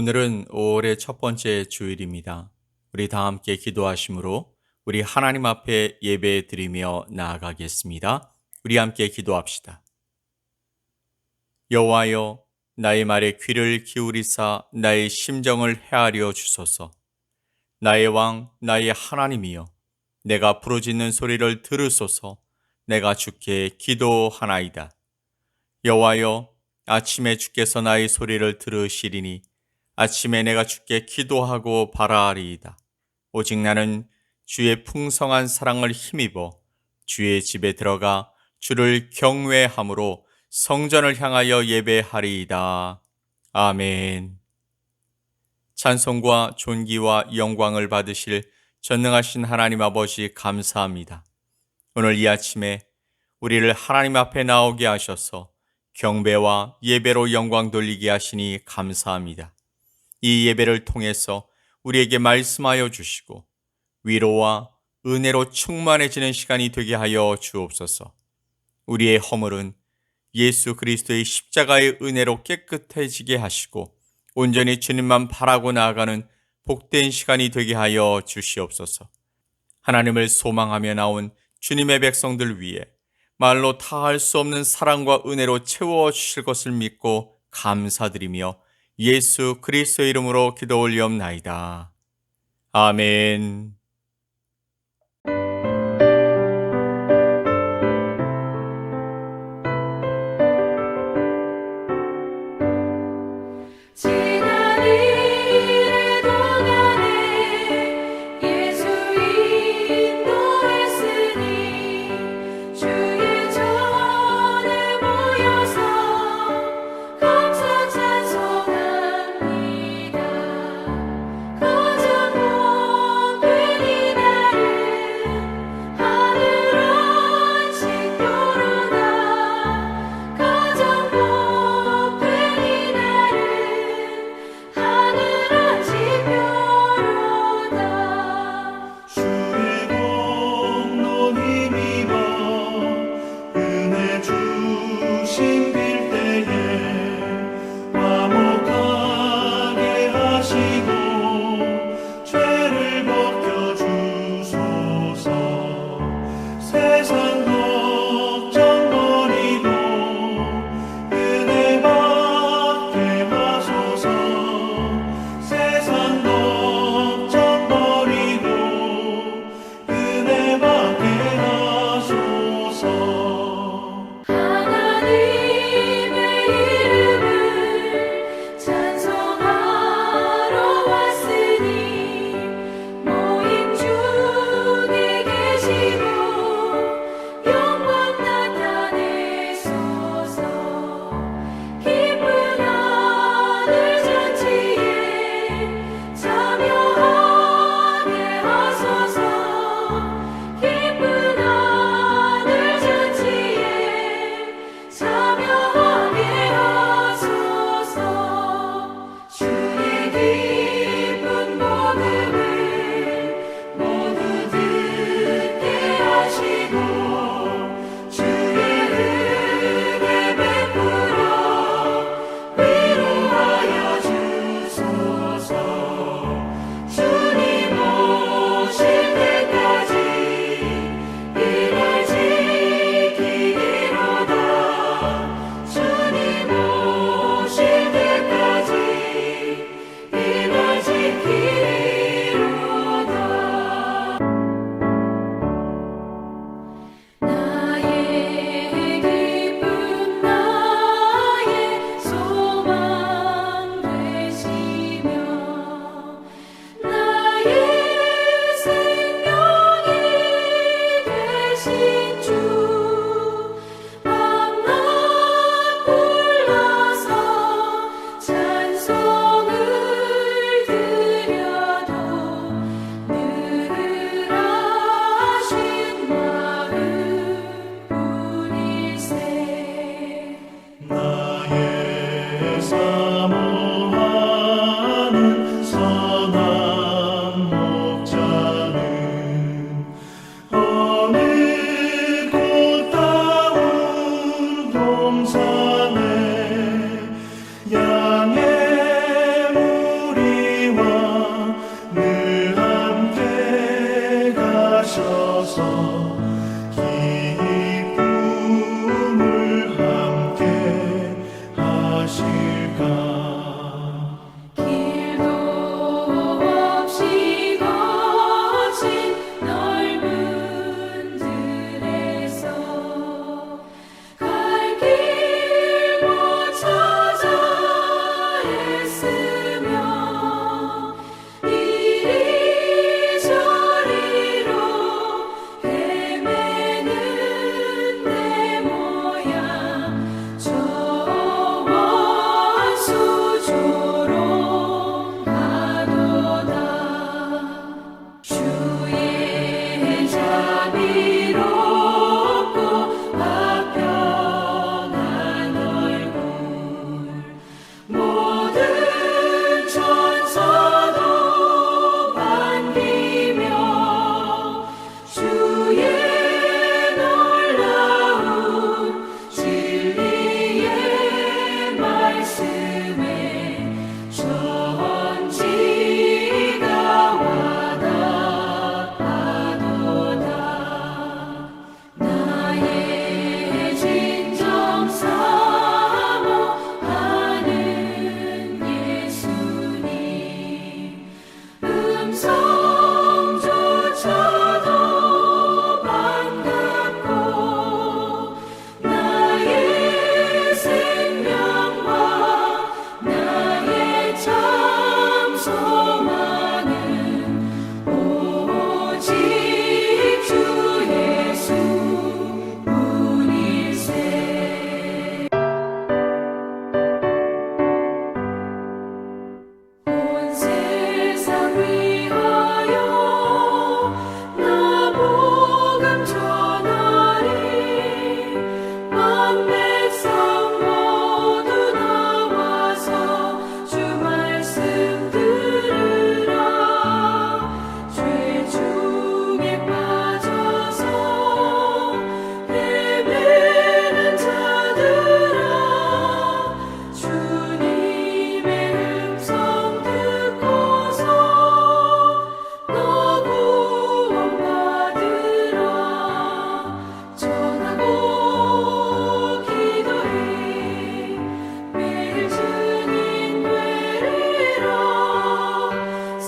오늘은 5월의 첫 번째 주일입니다. 우리 다 함께 기도하심으로 우리 하나님 앞에 예배 드리며 나아가겠습니다. 우리 함께 기도합시다. 여호와여, 나의 말에 귀를 기울이사 나의 심정을 헤아려 주소서. 나의 왕, 나의 하나님이여, 내가 부르짖는 소리를 들으소서. 내가 주께 기도하나이다. 여호와여, 아침에 주께서 나의 소리를 들으시리니 아침에 내가 주께 기도하고 바라리이다. 오직 나는 주의 풍성한 사랑을 힘입어 주의 집에 들어가 주를 경외함으로 성전을 향하여 예배하리이다. 아멘. 찬송과 존귀와 영광을 받으실 전능하신 하나님 아버지 감사합니다. 오늘 이 아침에 우리를 하나님 앞에 나오게 하셔서 경배와 예배로 영광 돌리게 하시니 감사합니다. 이 예배를 통해서 우리에게 말씀하여 주시고 위로와 은혜로 충만해지는 시간이 되게 하여 주옵소서. 우리의 허물은 예수 그리스도의 십자가의 은혜로 깨끗해지게 하시고 온전히 주님만 바라고 나아가는 복된 시간이 되게 하여 주시옵소서. 하나님을 소망하며 나온 주님의 백성들 위해 말로 다 할 수 없는 사랑과 은혜로 채워주실 것을 믿고 감사드리며 예수 그리스도의 이름으로 기도 올리옵나이다. 아멘. 지난 일의 동안에 예수 인도했으니 주의 전에 모여서 감사 찬송합니다. 가장 먼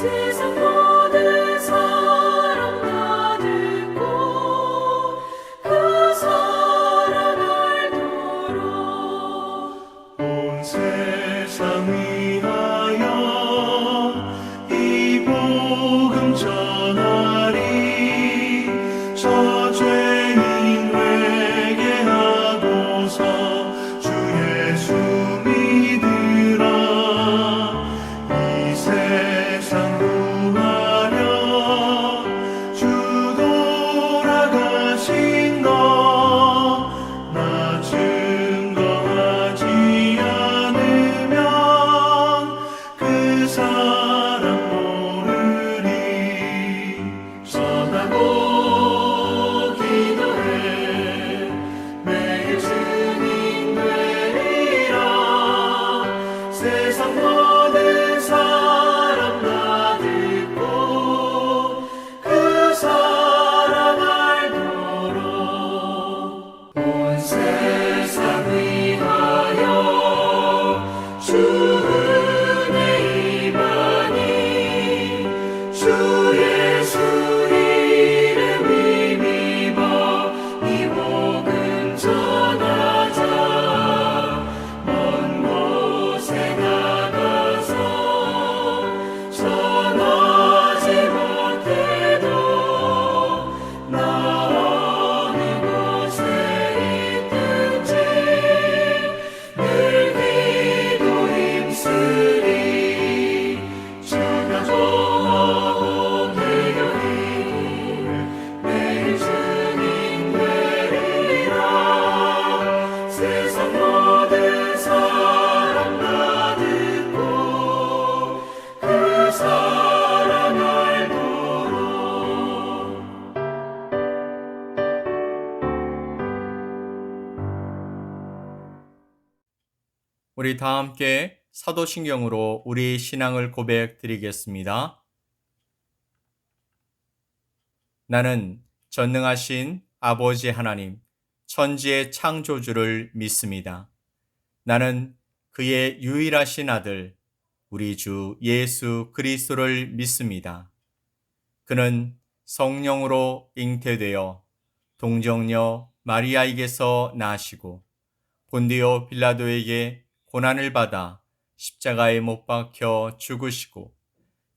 세상 모든 사람 다 듣고 그 사랑 알도록 온 세상 위하여 이 복음 전하리. 저 죄인 회개하고서 주 예수 믿으라. 이 세상 구하려 주 돌아가신 것 나 증거하지 않으면 그 사람 모르리. 선하고 기도해 매일 증인 되리라. 세상 모든 사람 다 듣고 그 사랑 알도록 온 세상 위하여 주 은혜 임하니. 주 예수 이름 힘입어 이 복음 전하자. 먼 곳에 나가서 전하지 못해도 나 어느 곳에 있든지 늘 기도 힘쓰리. 전하고 개교히 매일 증인 되리라. 세상 모든 사람 다 듣고 그 사랑 알도록. 우리 다 함께 사도신경으로 우리 신앙을 고백드리겠습니다. 나는 전능하신 아버지 하나님, 천지의 창조주를 믿습니다. 나는 그의 유일하신 아들, 우리 주 예수 그리스도를 믿습니다. 그는 성령으로 잉태되어 동정녀 마리아에게서 나시고 본디오 빌라도에게 고난을 받아 십자가에 못 박혀 죽으시고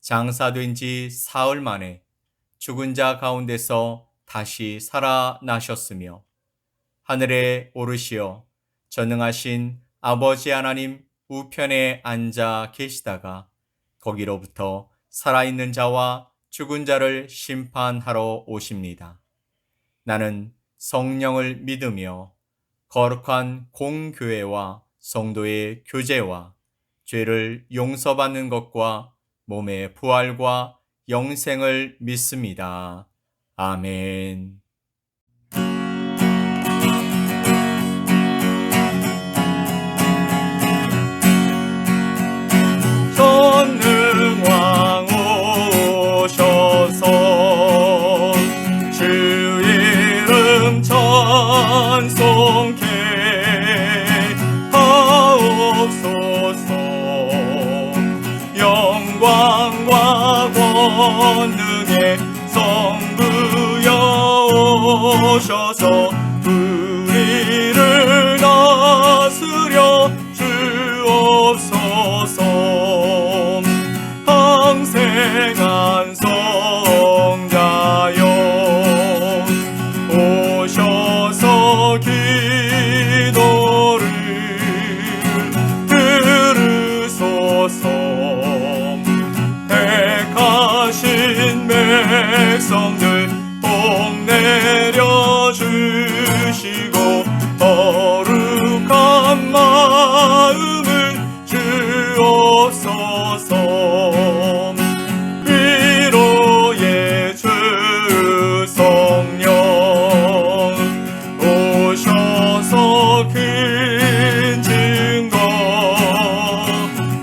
장사된 지 사흘 만에 죽은 자 가운데서 다시 살아나셨으며 하늘에 오르시어 전능하신 아버지 하나님 우편에 앉아 계시다가 거기로부터 살아있는 자와 죽은 자를 심판하러 오십니다. 나는 성령을 믿으며 거룩한 공교회와 성도의 교제와 죄를 용서받는 것과 몸의 부활과 영생을 믿습니다. 아멘. 전능왕 오셔서 주 이름 찬송케 하옵소서. 영광과 권능의 성부여 오셔서 우리를 다스려 주옵소서. 항생한 성자여 오셔서 기도를 들으소서. 택하신 백성들 복 내려주시고 거룩한 마음을 주옵소서. 위로의 주 성령 오셔서 큰 증거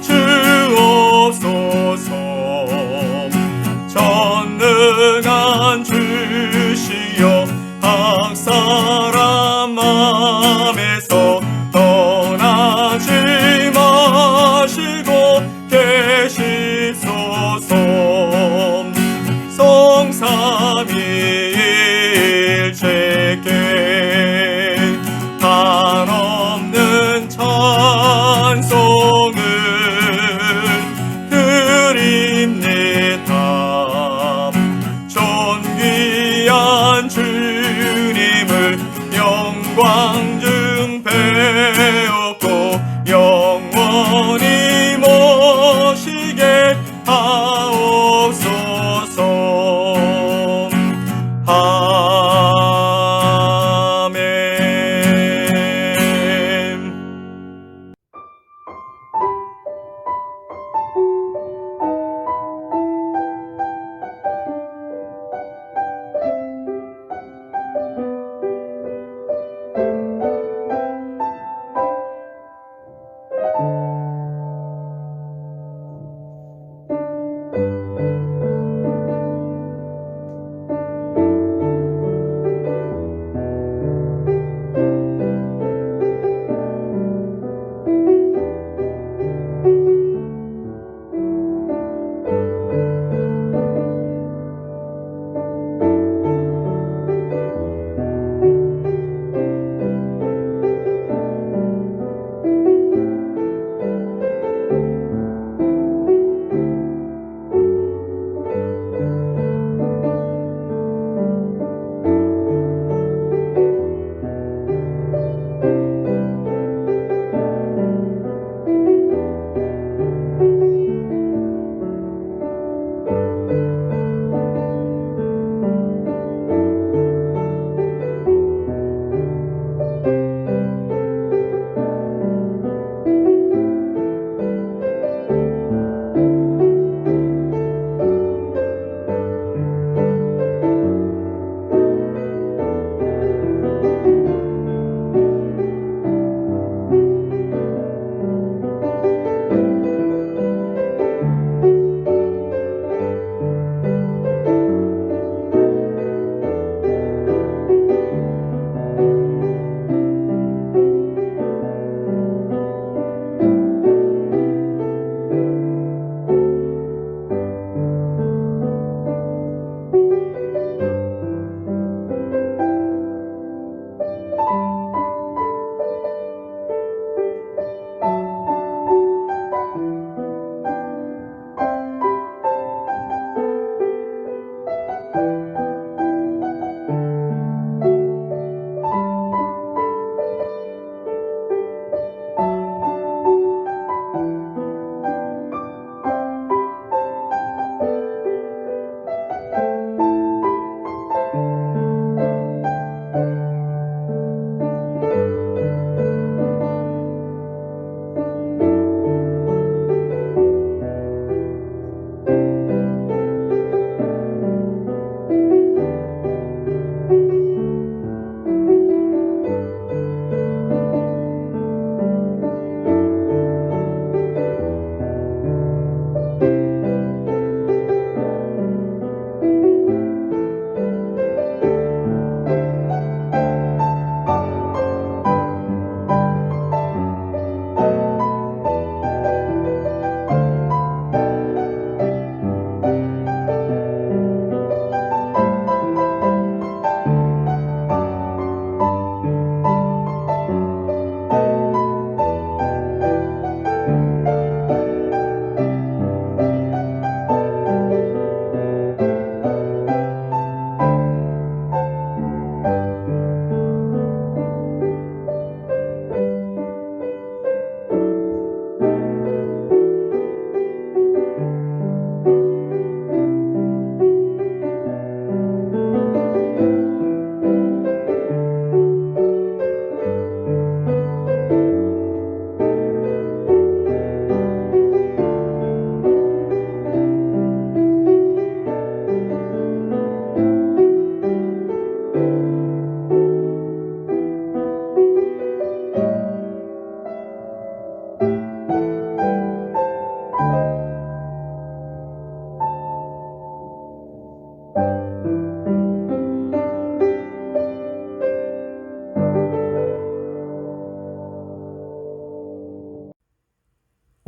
주옵소서. 전능한 주시여 각 사람 맘에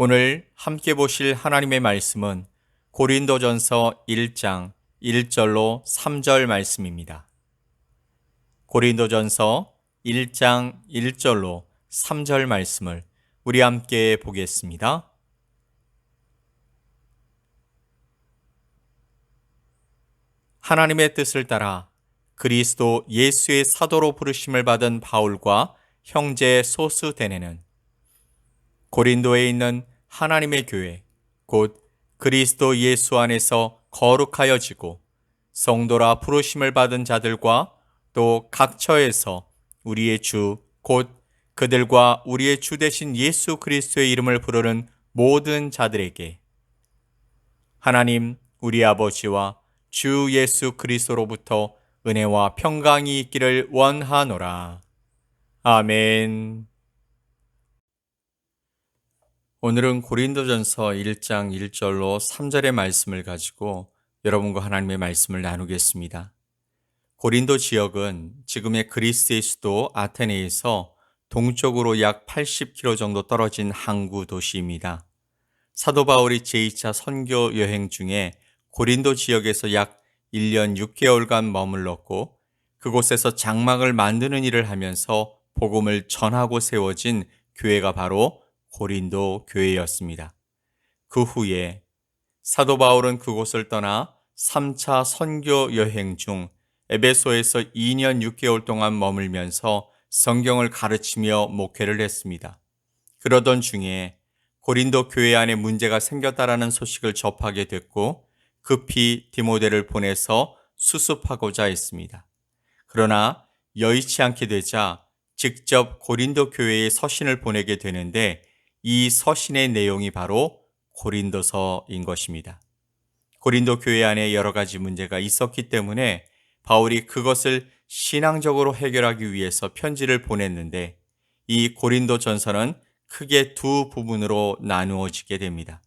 오늘 함께 보실 하나님의 말씀은 고린도전서 1장 1절로 3절 말씀입니다. 고린도전서 1장 1절로 3절 말씀을 우리 함께 보겠습니다. 하나님의 뜻을 따라 그리스도 예수의 사도로 부르심을 받은 바울과 형제 소스데네는 고린도에 있는 하나님의 교회, 곧 그리스도 예수 안에서 거룩하여지고 성도라 부르심을 받은 자들과 또 각 처에서 우리의 주, 곧 그들과 우리의 주 되신 예수 그리스도의 이름을 부르는 모든 자들에게 하나님 우리 아버지와 주 예수 그리스도로부터 은혜와 평강이 있기를 원하노라. 아멘. 오늘은 고린도전서 1장 1절로 3절의 말씀을 가지고 여러분과 하나님의 말씀을 나누겠습니다. 고린도 지역은 지금의 그리스의 수도 아테네에서 동쪽으로 약 80km 정도 떨어진 항구 도시입니다. 사도 바울이 제2차 선교 여행 중에 고린도 지역에서 약 1년 6개월간 머물렀고 그곳에서 장막을 만드는 일을 하면서 복음을 전하고 세워진 교회가 바로 고린도 교회였습니다. 그 후에 사도 바울은 그곳을 떠나 3차 선교 여행 중 에베소에서 2년 6개월 동안 머물면서 성경을 가르치며 목회를 했습니다. 그러던 중에 고린도 교회 안에 문제가 생겼다라는 소식을 접하게 됐고 급히 디모데를 보내서 수습하고자 했습니다. 그러나 여의치 않게 되자 직접 고린도 교회에 서신을 보내게 되는데 이 서신의 내용이 바로 고린도서인 것입니다. 고린도 교회 안에 여러 가지 문제가 있었기 때문에 바울이 그것을 신앙적으로 해결하기 위해서 편지를 보냈는데 이 고린도 전서는 크게 두 부분으로 나누어지게 됩니다.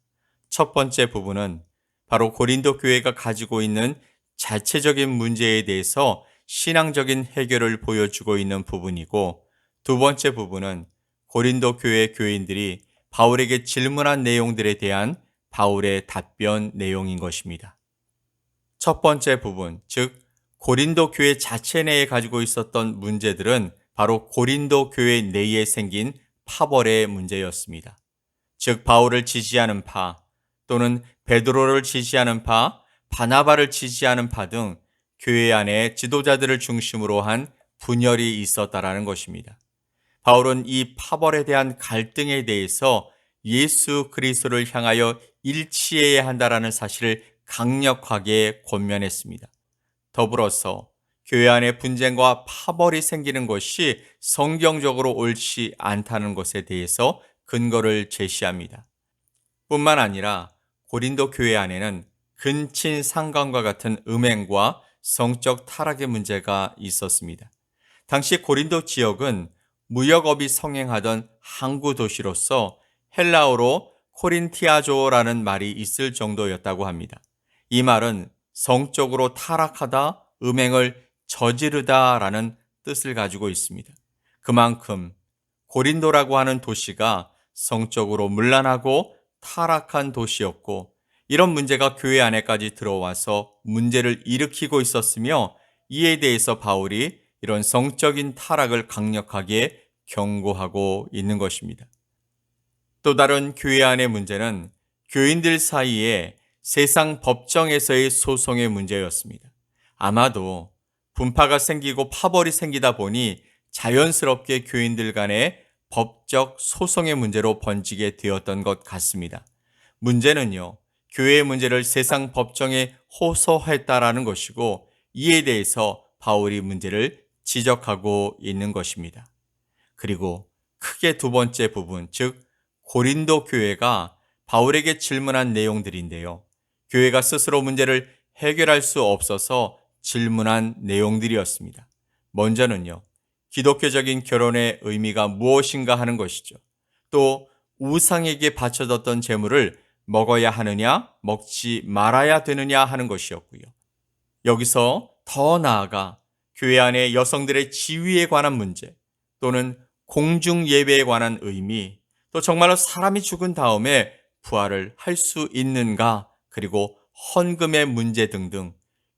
첫 번째 부분은 바로 고린도 교회가 가지고 있는 자체적인 문제에 대해서 신앙적인 해결을 보여주고 있는 부분이고 두 번째 부분은 고린도 교회 교인들이 바울에게 질문한 내용들에 대한 바울의 답변 내용인 것입니다. 첫 번째 부분, 즉 고린도 교회 자체 내에 가지고 있었던 문제들은 바로 고린도 교회 내에 생긴 파벌의 문제였습니다. 즉 바울을 지지하는 파 또는 베드로를 지지하는 파, 바나바를 지지하는 파 등 교회 안에 지도자들을 중심으로 한 분열이 있었다라는 것입니다. 바울은 이 파벌에 대한 갈등에 대해서 예수 그리스도를 향하여 일치해야 한다라는 사실을 강력하게 권면했습니다. 더불어서 교회 안에 분쟁과 파벌이 생기는 것이 성경적으로 옳지 않다는 것에 대해서 근거를 제시합니다. 뿐만 아니라 고린도 교회 안에는 근친 상간과 같은 음행과 성적 타락의 문제가 있었습니다. 당시 고린도 지역은 무역업이 성행하던 항구 도시로서 헬라어로 코린티아조라는 말이 있을 정도였다고 합니다. 이 말은 성적으로 타락하다, 음행을 저지르다라는 뜻을 가지고 있습니다. 그만큼 고린도라고 하는 도시가 성적으로 문란하고 타락한 도시였고 이런 문제가 교회 안에까지 들어와서 문제를 일으키고 있었으며 이에 대해서 바울이 이런 성적인 타락을 강력하게 경고하고 있는 것입니다. 또 다른 교회 안의 문제는 교인들 사이에 세상 법정에서의 소송의 문제였습니다. 아마도 분파가 생기고 파벌이 생기다 보니 자연스럽게 교인들 간의 법적 소송의 문제로 번지게 되었던 것 같습니다. 문제는요, 교회의 문제를 세상 법정에 호소했다라는 것이고 이에 대해서 바울이 문제를 지적하고 있는 것입니다. 그리고 크게 두 번째 부분, 즉 고린도 교회가 바울에게 질문한 내용들인데요. 교회가 스스로 문제를 해결할 수 없어서 질문한 내용들이었습니다. 먼저는요, 기독교적인 결혼의 의미가 무엇인가 하는 것이죠. 또 우상에게 바쳐졌던 재물을 먹어야 하느냐, 먹지 말아야 되느냐 하는 것이었고요. 여기서 더 나아가 교회 안의 여성들의 지위에 관한 문제 또는 공중 예배에 관한 의미 또 정말로 사람이 죽은 다음에 부활을 할 수 있는가, 그리고 헌금의 문제 등등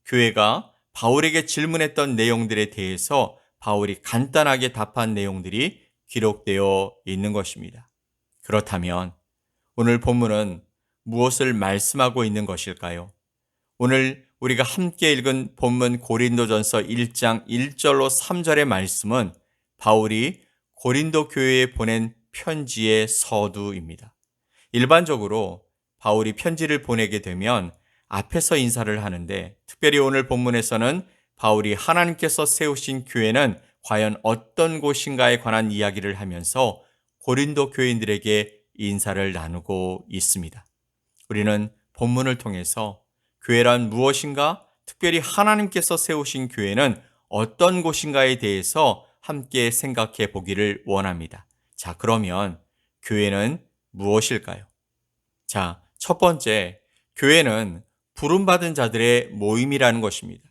교회가 바울에게 질문했던 내용들에 대해서 바울이 간단하게 답한 내용들이 기록되어 있는 것입니다. 그렇다면 오늘 본문은 무엇을 말씀하고 있는 것일까요? 오늘 우리가 함께 읽은 본문 고린도전서 1장 1절로 3절의 말씀은 바울이 고린도 교회에 보낸 편지의 서두입니다. 일반적으로 바울이 편지를 보내게 되면 앞에서 인사를 하는데, 특별히 오늘 본문에서는 바울이 하나님께서 세우신 교회는 과연 어떤 곳인가에 관한 이야기를 하면서 고린도 교인들에게 인사를 나누고 있습니다. 우리는 본문을 통해서 교회란 무엇인가, 특별히 하나님께서 세우신 교회는 어떤 곳인가에 대해서 함께 생각해 보기를 원합니다. 자, 그러면 교회는 무엇일까요? 자, 첫 번째, 교회는 부름받은 자들의 모임이라는 것입니다.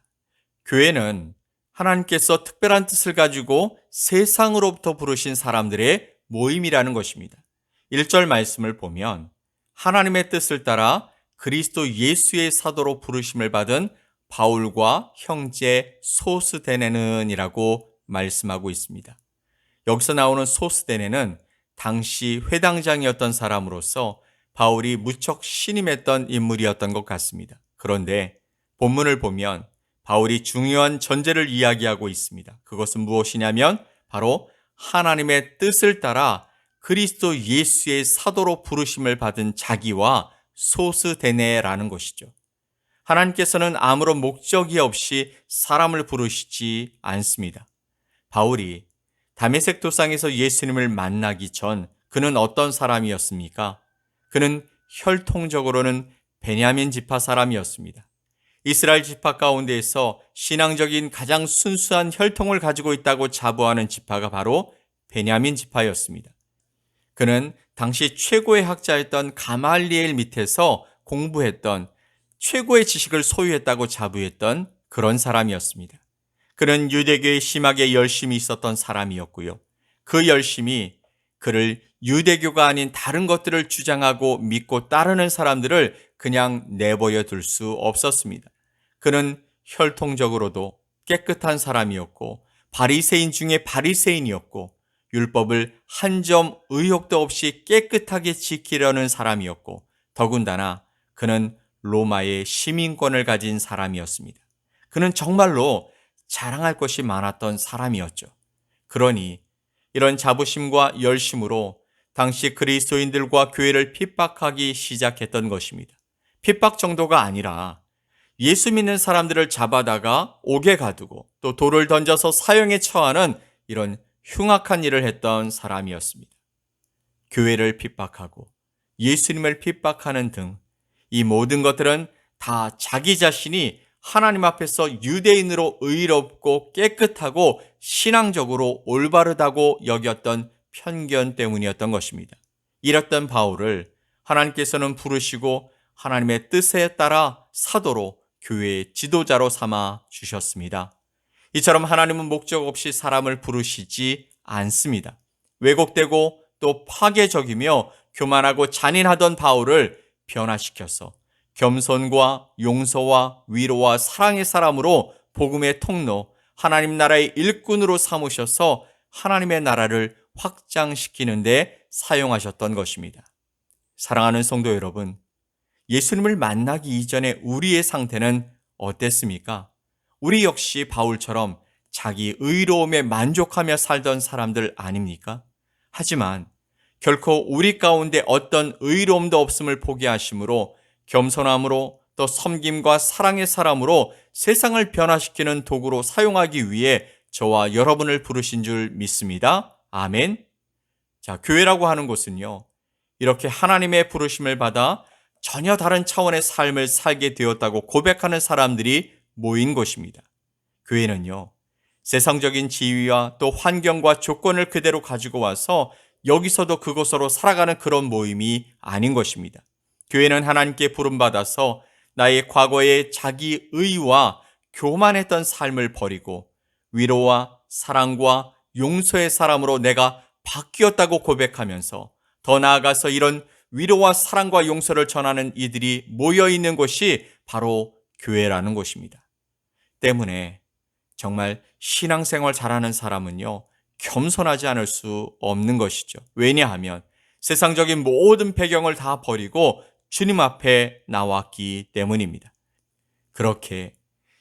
교회는 하나님께서 특별한 뜻을 가지고 세상으로부터 부르신 사람들의 모임이라는 것입니다. 1절 말씀을 보면 하나님의 뜻을 따라 그리스도 예수의 사도로 부르심을 받은 바울과 형제 소스데네는이라고 말씀하고 있습니다. 여기서 나오는 소스데네는 당시 회당장이었던 사람으로서 바울이 무척 신임했던 인물이었던 것 같습니다. 그런데 본문을 보면 바울이 중요한 전제를 이야기하고 있습니다. 그것은 무엇이냐면 바로 하나님의 뜻을 따라 그리스도 예수의 사도로 부르심을 받은 자기와 소스데네라는 것이죠. 하나님께서는 아무런 목적이 없이 사람을 부르시지 않습니다. 바울이 다메섹 도상에서 예수님을 만나기 전 그는 어떤 사람이었습니까? 그는 혈통적으로는 베냐민 지파 사람이었습니다. 이스라엘 지파 가운데에서 신앙적인 가장 순수한 혈통을 가지고 있다고 자부하는 지파가 바로 베냐민 지파였습니다. 그는 당시 최고의 학자였던 가말리엘 밑에서 공부했던 최고의 지식을 소유했다고 자부했던 그런 사람이었습니다. 그는 유대교에 심하게 열심이 있었던 사람이었고요. 그 열심이 그를 유대교가 아닌 다른 것들을 주장하고 믿고 따르는 사람들을 그냥 내버려 둘 수 없었습니다. 그는 혈통적으로도 깨끗한 사람이었고 바리새인 중에 바리새인이었고 율법을 한 점 의혹도 없이 깨끗하게 지키려는 사람이었고 더군다나 그는 로마의 시민권을 가진 사람이었습니다. 그는 정말로 자랑할 것이 많았던 사람이었죠. 그러니 이런 자부심과 열심으로 당시 그리스도인들과 교회를 핍박하기 시작했던 것입니다. 핍박 정도가 아니라 예수 믿는 사람들을 잡아다가 옥에 가두고 또 돌을 던져서 사형에 처하는 이런 흉악한 일을 했던 사람이었습니다. 교회를 핍박하고 예수님을 핍박하는 등 이 모든 것들은 다 자기 자신이 하나님 앞에서 유대인으로 의롭고 깨끗하고 신앙적으로 올바르다고 여겼던 편견 때문이었던 것입니다. 이랬던 바울을 하나님께서는 부르시고 하나님의 뜻에 따라 사도로 교회의 지도자로 삼아 주셨습니다. 이처럼 하나님은 목적 없이 사람을 부르시지 않습니다. 왜곡되고 또 파괴적이며 교만하고 잔인하던 바울을 변화시켜서 겸손과 용서와 위로와 사랑의 사람으로 복음의 통로, 하나님 나라의 일꾼으로 삼으셔서 하나님의 나라를 확장시키는 데 사용하셨던 것입니다. 사랑하는 성도 여러분, 예수님을 만나기 이전에 우리의 상태는 어땠습니까? 우리 역시 바울처럼 자기 의로움에 만족하며 살던 사람들 아닙니까? 하지만 결코 우리 가운데 어떤 의로움도 없음을 포기하심으로 겸손함으로 또 섬김과 사랑의 사람으로 세상을 변화시키는 도구로 사용하기 위해 저와 여러분을 부르신 줄 믿습니다. 아멘. 자, 교회라고 하는 곳은요, 이렇게 하나님의 부르심을 받아 전혀 다른 차원의 삶을 살게 되었다고 고백하는 사람들이 모인 곳입니다. 교회는요, 세상적인 지위와 또 환경과 조건을 그대로 가지고 와서 여기서도 그곳으로 살아가는 그런 모임이 아닌 것입니다. 교회는 하나님께 부름받아서 나의 과거의 자기 의와 교만했던 삶을 버리고 위로와 사랑과 용서의 사람으로 내가 바뀌었다고 고백하면서 더 나아가서 이런 위로와 사랑과 용서를 전하는 이들이 모여 있는 곳이 바로 교회라는 곳입니다. 때문에 정말 신앙생활 잘하는 사람은요, 겸손하지 않을 수 없는 것이죠. 왜냐하면 세상적인 모든 배경을 다 버리고 주님 앞에 나왔기 때문입니다. 그렇게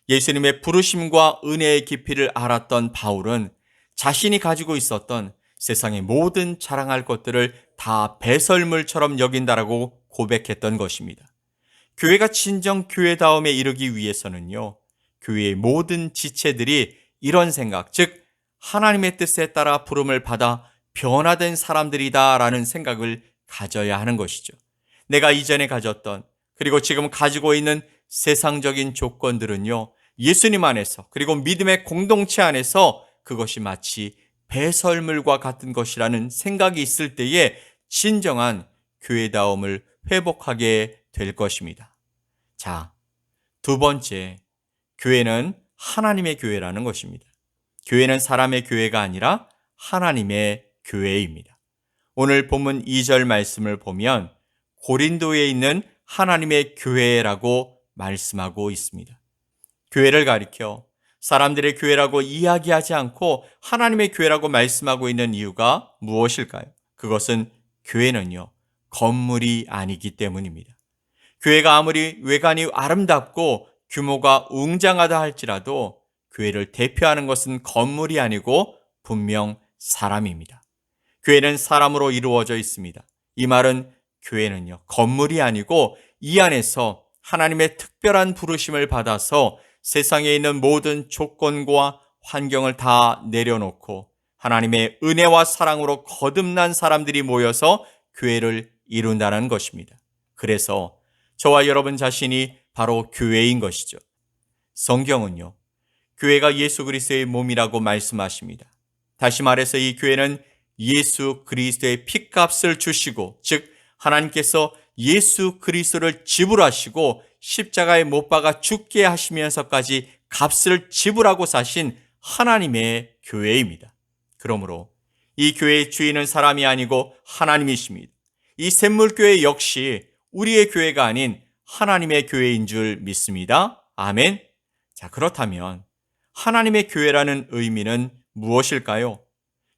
예수님의 부르심과 은혜의 깊이를 알았던 바울은 자신이 가지고 있었던 세상의 모든 자랑할 것들을 다 배설물처럼 여긴다라고 고백했던 것입니다. 교회가 진정 교회다움에 이르기 위해서는요, 교회의 모든 지체들이 이런 생각, 즉 하나님의 뜻에 따라 부름을 받아 변화된 사람들이다라는 생각을 가져야 하는 것이죠. 내가 이전에 가졌던, 그리고 지금 가지고 있는 세상적인 조건들은요, 예수님 안에서, 그리고 믿음의 공동체 안에서 그것이 마치 배설물과 같은 것이라는 생각이 있을 때에 진정한 교회다움을 회복하게 될 것입니다. 자, 두 번째, 교회는 하나님의 교회라는 것입니다. 교회는 사람의 교회가 아니라 하나님의 교회입니다. 오늘 본문 2절 말씀을 보면 고린도에 있는 하나님의 교회라고 말씀하고 있습니다. 교회를 가리켜 사람들의 교회라고 이야기하지 않고 하나님의 교회라고 말씀하고 있는 이유가 무엇일까요? 그것은 교회는요, 건물이 아니기 때문입니다. 교회가 아무리 외관이 아름답고 규모가 웅장하다 할지라도 교회를 대표하는 것은 건물이 아니고 분명 사람입니다. 교회는 사람으로 이루어져 있습니다. 이 말은 교회는요, 건물이 아니고 이 안에서 하나님의 특별한 부르심을 받아서 세상에 있는 모든 조건과 환경을 다 내려놓고 하나님의 은혜와 사랑으로 거듭난 사람들이 모여서 교회를 이룬다는 것입니다. 그래서 저와 여러분 자신이 바로 교회인 것이죠. 성경은요, 교회가 예수 그리스도의 몸이라고 말씀하십니다. 다시 말해서 이 교회는 예수 그리스도의 핏값을 주시고, 즉 하나님께서 예수 그리스도를 지불하시고 십자가에 못 박아 죽게 하시면서까지 값을 지불하고 사신 하나님의 교회입니다. 그러므로 이 교회의 주인은 사람이 아니고 하나님이십니다. 이 샘물교회 역시 우리의 교회가 아닌 하나님의 교회인 줄 믿습니다. 아멘. 자, 그렇다면 하나님의 교회라는 의미는 무엇일까요?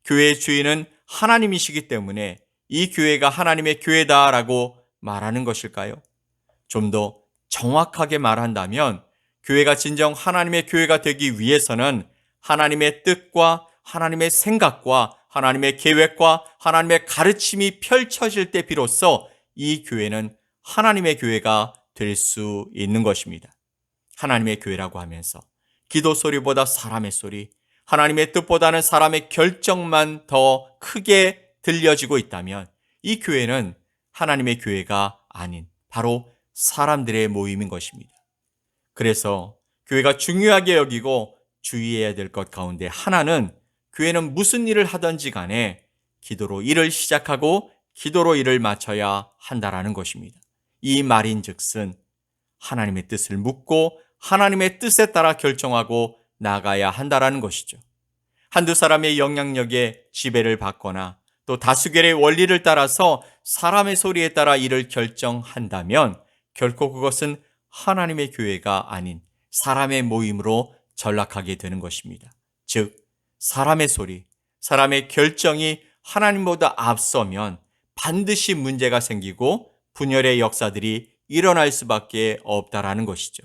교회의 주인은 하나님이시기 때문에 이 교회가 하나님의 교회다라고 말하는 것일까요? 좀 더 정확하게 말한다면 교회가 진정 하나님의 교회가 되기 위해서는 하나님의 뜻과 하나님의 생각과 하나님의 계획과 하나님의 가르침이 펼쳐질 때 비로소 이 교회는 하나님의 교회가 될 수 있는 것입니다. 하나님의 교회라고 하면서 기도 소리보다 사람의 소리, 하나님의 뜻보다는 사람의 결정만 더 크게 들려지고 있다면 이 교회는 하나님의 교회가 아닌 바로 사람들의 모임인 것입니다. 그래서 교회가 중요하게 여기고 주의해야 될 것 가운데 하나는 교회는 무슨 일을 하든지 간에 기도로 일을 시작하고 기도로 일을 마쳐야 한다라는 것입니다. 이 말인즉슨 하나님의 뜻을 묻고 하나님의 뜻에 따라 결정하고 나가야 한다라는 것이죠. 한두 사람의 영향력에 지배를 받거나 또 다수결의 원리를 따라서 사람의 소리에 따라 일을 결정한다면 결코 그것은 하나님의 교회가 아닌 사람의 모임으로 전락하게 되는 것입니다. 즉, 사람의 소리, 사람의 결정이 하나님보다 앞서면 반드시 문제가 생기고 분열의 역사들이 일어날 수밖에 없다라는 것이죠.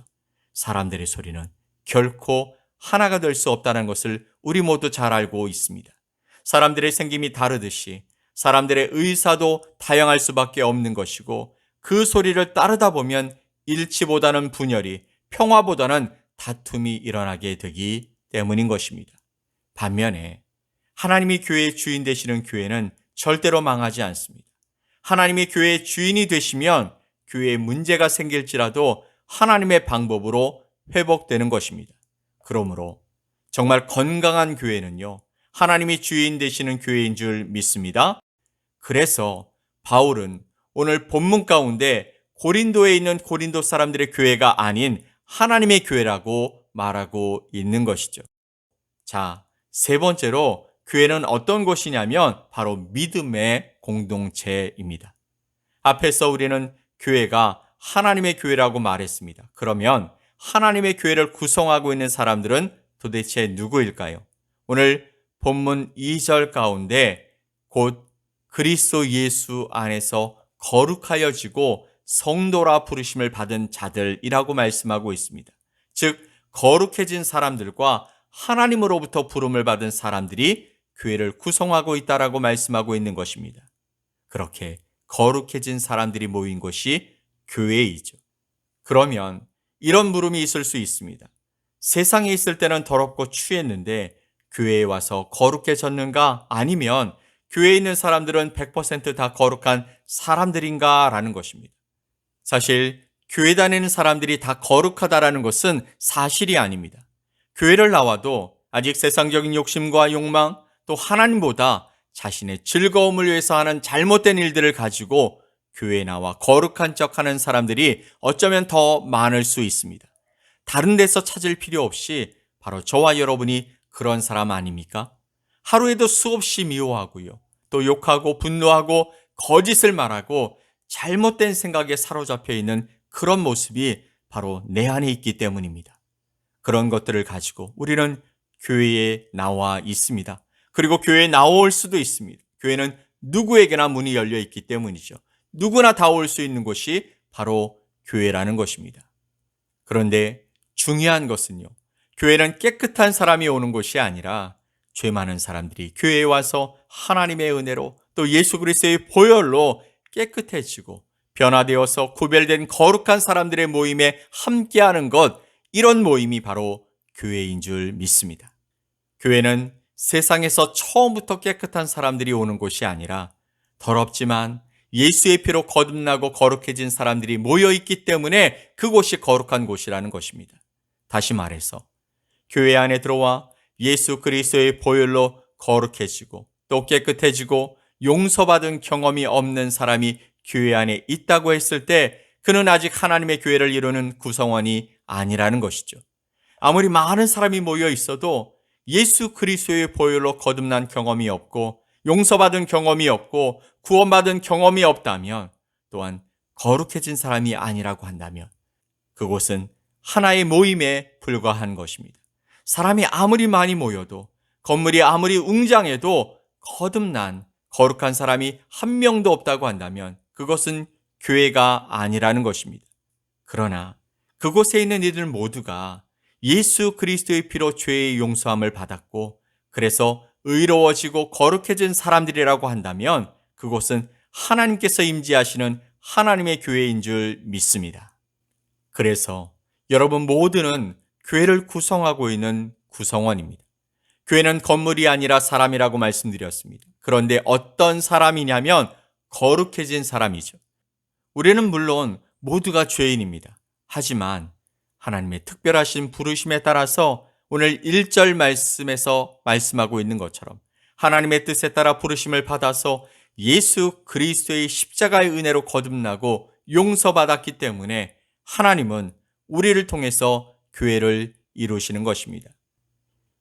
사람들의 소리는 결코 하나가 될 수 없다는 것을 우리 모두 잘 알고 있습니다. 사람들의 생김이 다르듯이 사람들의 의사도 다양할 수밖에 없는 것이고 그 소리를 따르다 보면 일치보다는 분열이, 평화보다는 다툼이 일어나게 되기 때문인 것입니다. 반면에 하나님이 교회의 주인 되시는 교회는 절대로 망하지 않습니다. 하나님이 교회의 주인이 되시면 교회에 문제가 생길지라도 하나님의 방법으로 회복되는 것입니다. 그러므로 정말 건강한 교회는요, 하나님이 주인 되시는 교회인 줄 믿습니다. 그래서 바울은 오늘 본문 가운데 고린도에 있는 고린도 사람들의 교회가 아닌 하나님의 교회라고 말하고 있는 것이죠. 자, 세 번째로 교회는 어떤 곳이냐면 바로 믿음의 공동체입니다. 앞에서 우리는 교회가 하나님의 교회라고 말했습니다. 그러면 하나님의 교회를 구성하고 있는 사람들은 도대체 누구일까요? 오늘 본문 2절 가운데 곧 그리스도 예수 안에서 거룩하여지고 성도라 부르심을 받은 자들이라고 말씀하고 있습니다. 즉 거룩해진 사람들과 하나님으로부터 부름을 받은 사람들이 교회를 구성하고 있다라고 말씀하고 있는 것입니다. 그렇게 거룩해진 사람들이 모인 곳이 교회이죠. 그러면 이런 물음이 있을 수 있습니다. 세상에 있을 때는 더럽고 취했는데 교회에 와서 거룩해졌는가? 아니면 교회에 있는 사람들은 100%다 거룩한 사람들인가? 라는 것입니다. 사실 교회 다니는 사람들이 다 거룩하다라는 것은 사실이 아닙니다. 교회를 나와도 아직 세상적인 욕심과 욕망, 또 하나님보다 자신의 즐거움을 위해서 하는 잘못된 일들을 가지고 교회에 나와 거룩한 척하는 사람들이 어쩌면 더 많을 수 있습니다. 다른 데서 찾을 필요 없이 바로 저와 여러분이 그런 사람 아닙니까? 하루에도 수없이 미워하고요. 또 욕하고 분노하고 거짓을 말하고 잘못된 생각에 사로잡혀 있는 그런 모습이 바로 내 안에 있기 때문입니다. 그런 것들을 가지고 우리는 교회에 나와 있습니다. 그리고 교회에 나올 수도 있습니다. 교회는 누구에게나 문이 열려 있기 때문이죠. 누구나 다 올 수 있는 곳이 바로 교회라는 것입니다. 그런데 중요한 것은요. 교회는 깨끗한 사람이 오는 곳이 아니라 죄 많은 사람들이 교회에 와서 하나님의 은혜로 또 예수 그리스도의 보혈로 깨끗해지고 변화되어서 구별된 거룩한 사람들의 모임에 함께하는 것, 이런 모임이 바로 교회인 줄 믿습니다. 교회는 세상에서 처음부터 깨끗한 사람들이 오는 곳이 아니라 더럽지만 예수의 피로 거듭나고 거룩해진 사람들이 모여있기 때문에 그곳이 거룩한 곳이라는 것입니다. 다시 말해서 교회 안에 들어와 예수 그리스도의 보혈로 거룩해지고 또 깨끗해지고 용서받은 경험이 없는 사람이 교회 안에 있다고 했을 때 그는 아직 하나님의 교회를 이루는 구성원이 아니라는 것이죠. 아무리 많은 사람이 모여 있어도 예수 그리스도의 보혈로 거듭난 경험이 없고 용서받은 경험이 없고 구원받은 경험이 없다면, 또한 거룩해진 사람이 아니라고 한다면 그곳은 하나의 모임에 불과한 것입니다. 사람이 아무리 많이 모여도, 건물이 아무리 웅장해도 거듭난 거룩한 사람이 한 명도 없다고 한다면 그것은 교회가 아니라는 것입니다. 그러나 그곳에 있는 이들 모두가 예수 그리스도의 피로 죄의 용서함을 받았고 그래서 의로워지고 거룩해진 사람들이라고 한다면 그곳은 하나님께서 임재하시는 하나님의 교회인 줄 믿습니다. 그래서 여러분 모두는 교회를 구성하고 있는 구성원입니다. 교회는 건물이 아니라 사람이라고 말씀드렸습니다. 그런데 어떤 사람이냐면 거룩해진 사람이죠. 우리는 물론 모두가 죄인입니다. 하지만 하나님의 특별하신 부르심에 따라서 오늘 1절 말씀에서 말씀하고 있는 것처럼 하나님의 뜻에 따라 부르심을 받아서 예수 그리스도의 십자가의 은혜로 거듭나고 용서받았기 때문에 하나님은 우리를 통해서 교회를 이루시는 것입니다.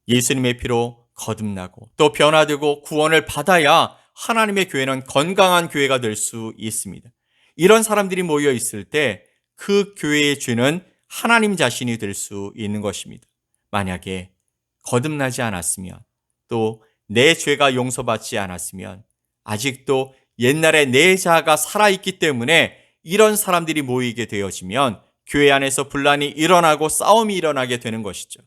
예수님의 피로 거듭나고 또 변화되고 구원을 받아야 하나님의 교회는 건강한 교회가 될 수 있습니다. 이런 사람들이 모여 있을 때 그 교회의 죄는 하나님 자신이 될 수 있는 것입니다. 만약에 거듭나지 않았으면, 또 내 죄가 용서받지 않았으면 아직도 옛날에 내 자아가 살아있기 때문에 이런 사람들이 모이게 되어지면 교회 안에서 분란이 일어나고 싸움이 일어나게 되는 것이죠.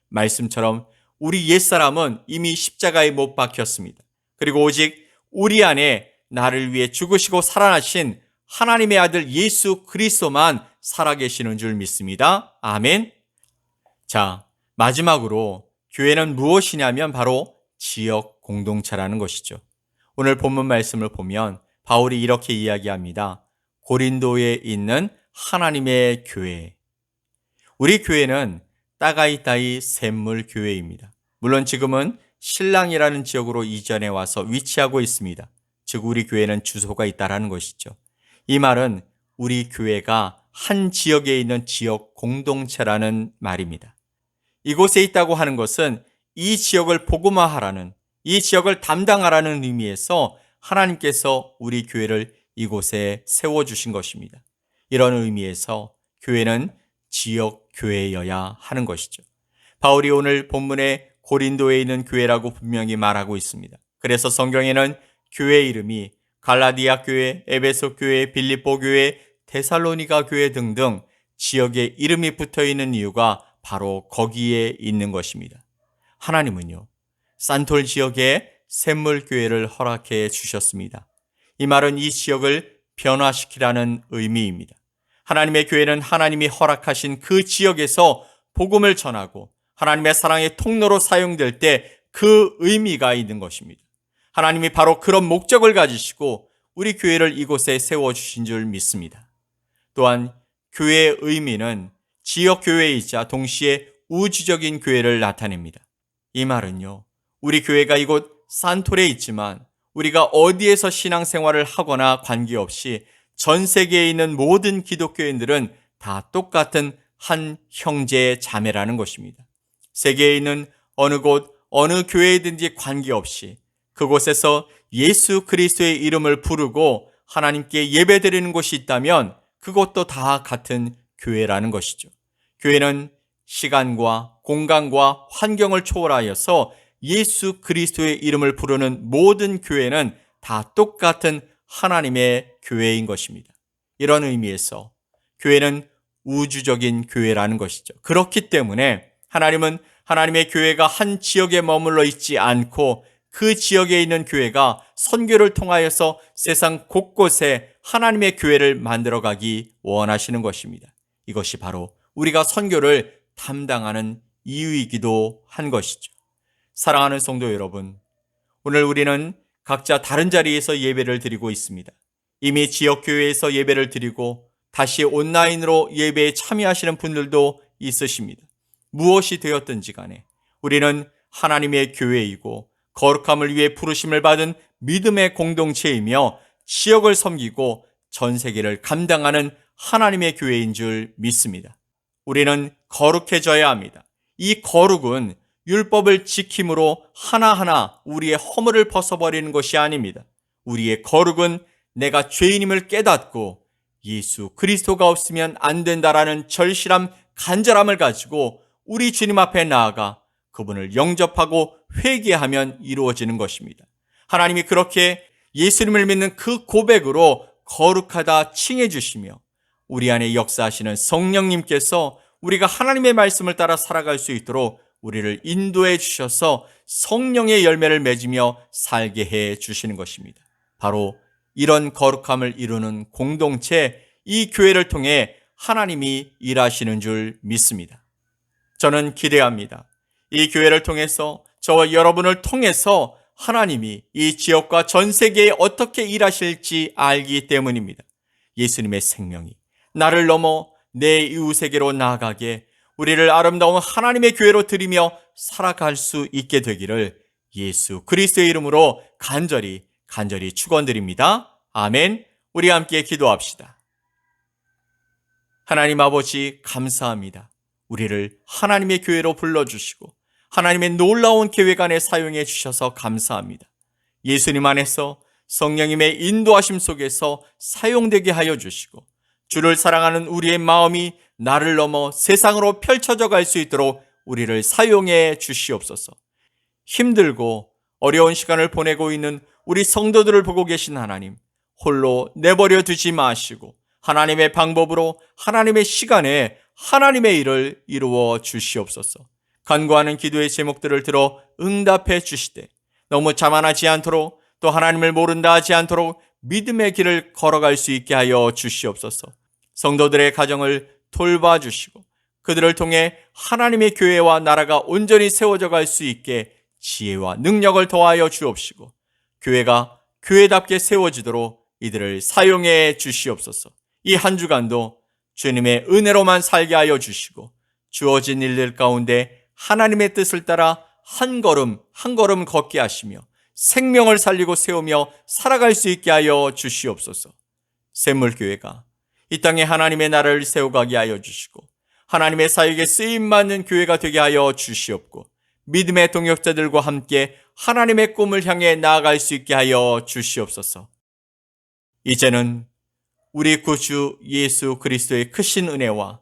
말씀처럼 우리 옛사람은 이미 십자가에 못 박혔습니다. 그리고 오직 우리 안에 나를 위해 죽으시고 살아나신 하나님의 아들 예수 그리스도만 살아계시는 줄 믿습니다. 아멘. 자, 마지막으로 교회는 무엇이냐면 바로 지역 공동체라는 것이죠. 오늘 본문 말씀을 보면 바울이 이렇게 이야기합니다. 고린도에 있는 하나님의 교회. 우리 교회는 따가이따이 샘물 교회입니다. 물론 지금은 신랑이라는 지역으로 이전해 와서 위치하고 있습니다. 즉 우리 교회는 주소가 있다라는 것이죠. 이 말은 우리 교회가 한 지역에 있는 지역 공동체라는 말입니다. 이곳에 있다고 하는 것은 이 지역을 복음화하라는, 이 지역을 담당하라는 의미에서 하나님께서 우리 교회를 이곳에 세워주신 것입니다. 이런 의미에서 교회는 지역 교회여야 하는 것이죠. 바울이 오늘 본문에 고린도에 있는 교회라고 분명히 말하고 있습니다. 그래서 성경에는 교회 이름이 갈라디아 교회, 에베소 교회, 빌립보 교회, 데살로니가 교회 등등 지역에 이름이 붙어 있는 이유가 바로 거기에 있는 것입니다. 하나님은요, 산톨 지역에 샘물교회를 허락해 주셨습니다. 이 말은 이 지역을 변화시키라는 의미입니다. 하나님의 교회는 하나님이 허락하신 그 지역에서 복음을 전하고 하나님의 사랑의 통로로 사용될 때 그 의미가 있는 것입니다. 하나님이 바로 그런 목적을 가지시고 우리 교회를 이곳에 세워주신 줄 믿습니다. 또한 교회의 의미는 지역 교회이자 동시에 우주적인 교회를 나타냅니다. 이 말은요, 우리 교회가 이곳 산톨에 있지만 우리가 어디에서 신앙생활을 하거나 관계없이 전 세계에 있는 모든 기독교인들은 다 똑같은 한 형제 자매라는 것입니다. 세계에 있는 어느 곳, 어느 교회이든지 관계없이 그곳에서 예수 그리스도의 이름을 부르고 하나님께 예배드리는 곳이 있다면 그것도 다 같은 교회라는 것이죠. 교회는 시간과 공간과 환경을 초월하여서 예수 그리스도의 이름을 부르는 모든 교회는 다 똑같은 하나님의 교회인 것입니다. 이런 의미에서 교회는 우주적인 교회라는 것이죠. 그렇기 때문에 하나님은 하나님의 교회가 한 지역에 머물러 있지 않고 그 지역에 있는 교회가 선교를 통하여서 세상 곳곳에 하나님의 교회를 만들어가기 원하시는 것입니다. 이것이 바로 우리가 선교를 담당하는 이유이기도 한 것이죠. 사랑하는 성도 여러분, 오늘 우리는 각자 다른 자리에서 예배를 드리고 있습니다. 이미 지역교회에서 예배를 드리고 다시 온라인으로 예배에 참여하시는 분들도 있으십니다. 무엇이 되었든지 간에 우리는 하나님의 교회이고 거룩함을 위해 부르심을 받은 믿음의 공동체이며 지역을 섬기고 전 세계를 감당하는 하나님의 교회인 줄 믿습니다. 우리는 거룩해져야 합니다. 이 거룩은 율법을 지킴으로 하나하나 우리의 허물을 벗어버리는 것이 아닙니다. 우리의 거룩은 내가 죄인임을 깨닫고 예수 그리스도가 없으면 안 된다라는 절실함, 간절함을 가지고 우리 주님 앞에 나아가 그분을 영접하고 회개하면 이루어지는 것입니다. 하나님이 그렇게 예수님을 믿는 그 고백으로 거룩하다 칭해 주시며 우리 안에 역사하시는 성령님께서 우리가 하나님의 말씀을 따라 살아갈 수 있도록 우리를 인도해 주셔서 성령의 열매를 맺으며 살게 해 주시는 것입니다. 바로 이런 거룩함을 이루는 공동체, 이 교회를 통해 하나님이 일하시는 줄 믿습니다. 저는 기대합니다. 이 교회를 통해서 저와 여러분을 통해서 하나님이 이 지역과 전 세계에 어떻게 일하실지 알기 때문입니다. 예수님의 생명이 나를 넘어 내 이웃에게로 나아가게 우리를 아름다운 하나님의 교회로 드리며 살아갈 수 있게 되기를 예수 그리스도의 이름으로 간절히 축원드립니다. 아멘. 우리 함께 기도합시다. 하나님 아버지, 감사합니다. 우리를 하나님의 교회로 불러주시고 하나님의 놀라운 계획 안에 사용해 주셔서 감사합니다. 예수님 안에서 성령님의 인도하심 속에서 사용되게 하여 주시고 주를 사랑하는 우리의 마음이 나를 넘어 세상으로 펼쳐져 갈 수 있도록 우리를 사용해 주시옵소서. 힘들고 어려운 시간을 보내고 있는 우리 성도들을 보고 계신 하나님, 홀로 내버려 두지 마시고 하나님의 방법으로 하나님의 시간에 하나님의 일을 이루어 주시옵소서. 간구하는 기도의 제목들을 들어 응답해 주시되 너무 자만하지 않도록 또 하나님을 모른다 하지 않도록 믿음의 길을 걸어갈 수 있게 하여 주시옵소서. 성도들의 가정을 돌봐주시고 그들을 통해 하나님의 교회와 나라가 온전히 세워져 갈 수 있게 지혜와 능력을 더하여 주옵시고 교회가 교회답게 세워지도록 이들을 사용해 주시옵소서. 이 한 주간도 주님의 은혜로만 살게 하여 주시고 주어진 일들 가운데 하나님의 뜻을 따라 한 걸음 한 걸음 걷게 하시며 생명을 살리고 세우며 살아갈 수 있게 하여 주시옵소서. 샘물교회가 이 땅에 하나님의 나라를 세워가게 하여 주시고 하나님의 사역에 쓰임받는 교회가 되게 하여 주시옵고 믿음의 동역자들과 함께 하나님의 꿈을 향해 나아갈 수 있게 하여 주시옵소서. 이제는 우리 구주 예수 그리스도의 크신 은혜와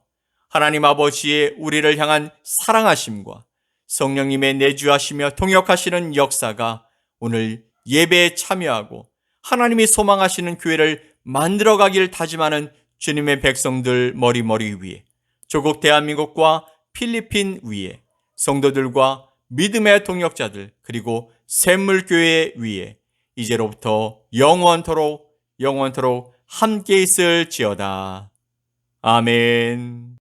하나님 아버지의 우리를 향한 사랑하심과 성령님의 내주하시며 통역하시는 역사가 오늘 예배에 참여하고 하나님이 소망하시는 교회를 만들어가기를 다짐하는 주님의 백성들 머리머리 위에, 조국 대한민국과 필리핀 위에, 성도들과 믿음의 동역자들, 그리고 샘물교회 위에 이제로부터 영원토록 함께 있을지어다. 아멘.